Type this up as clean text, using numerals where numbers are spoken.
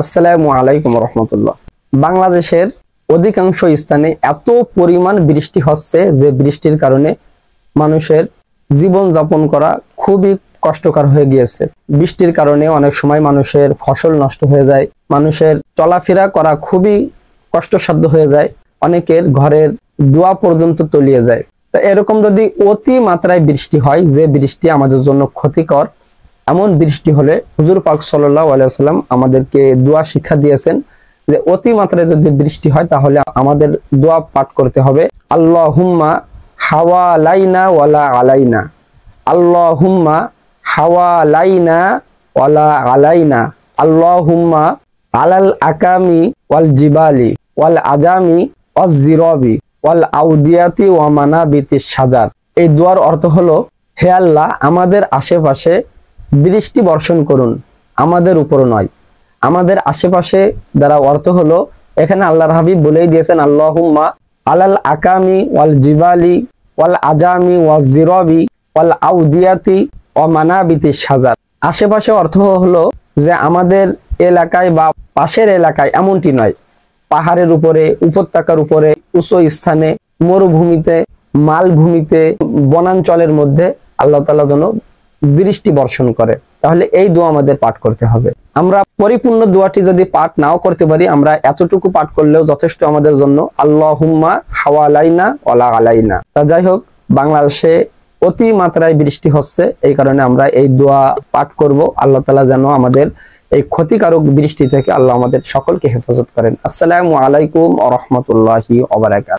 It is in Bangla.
আসসালামু আলাইকুম রহমতুল্লাহ। বাংলাদেশের অধিকাংশ স্থানে এত পরিমাণ বৃষ্টি হচ্ছে যে বৃষ্টির কারণে মানুষের জীবন যাপন করা খুবই কষ্টকর হয়ে গিয়েছে। বৃষ্টির কারণে অনেক সময় মানুষের ফসল নষ্ট হয়ে যায়, মানুষের চলাফেরা করা খুবই কষ্টসাধ্য হয়ে যায়, অনেকের ঘরের দোয়া পর্যন্ত তলিয়ে যায়। তো এরকম যদি অতি মাত্রায় বৃষ্টি হয়, যে বৃষ্টি আমাদের জন্য ক্ষতিকর, এমন বৃষ্টি হলে হুজুর পাক সাল্লাল্লাহু আলাইহি ওয়াসাল্লাম আমাদেরকে দোয়া শিক্ষা দিয়েছেন যে অতি মাত্রায় যদি বৃষ্টি হয় তাহলে আমাদের দোয়া পাঠ করতে হবে, আল্লাহুম্মা হাওয়ালাইনা ওয়ালা আলাইনা, আল্লাহুম্মা হাওয়ালাইনা ওয়ালা আলাইনা, আল্লাহুম্মা আলাল আকামি ওয়াল জিবালি ওয়াল আজামি ওয়াজ জিরাবি ওয়াল আউদিয়াতি ওয়া মানাবিতিশ শাজার। এই দোয়ার অর্থ হলো, হে আল্লাহ, আমাদের আশেপাশে বৃষ্টি বর্ষণ করুন, আমাদের উপর নয়, আমাদের আশেপাশে। দ্বারা অর্থ হলো, এখানে আল্লাহর হাবিব বলেই দিয়েছেন, আল্লাহুম্মা আলাল আকামি ওয়াল জিবালি ওয়াল আজামি ওয়াজ জিরাবি ওয়াল আউদিয়াতি ওয়া মানাবিতিশ শাজার। আশেপাশে অর্থ হলো যে আমাদের এলাকায় বা পাশের এলাকায় এমনটি নয়, পাহাড়ের উপরে, উপত্যকার উপরে, উঁচু স্থানে, মরুভূমিতে, মালভূমিতে, বনাঞ্চলের মধ্যে আল্লাহ তাআলা যেন বৃষ্টি বর্ষণ করে। তাহলে এই দোয়া আমাদের পাঠ করতে হবে। আমরা পরিপূর্ণ দোয়াটি যদি পাঠ নাও করতে পারি, আমরা এতটুকু পাঠ করলেও যথেষ্ট আমাদের জন্য, আল্লাহুম্মা হাওয়ালাইনা ওয়ালা আলাইনা। তা যাই হোক, বাংলাদেশে অতি মাত্রায় বৃষ্টি হচ্ছে, এই কারণে আমরা এই দোয়া পাঠ করব। আল্লাহ তাআলা যেন আমাদের এই ক্ষতিকারক বৃষ্টি থেকে আল্লাহ আমাদের সকলকে হেফাজত করেন। আসসালামু আলাইকুম ওয়া রাহমাতুল্লাহি ওয়া বারাকাতুহু।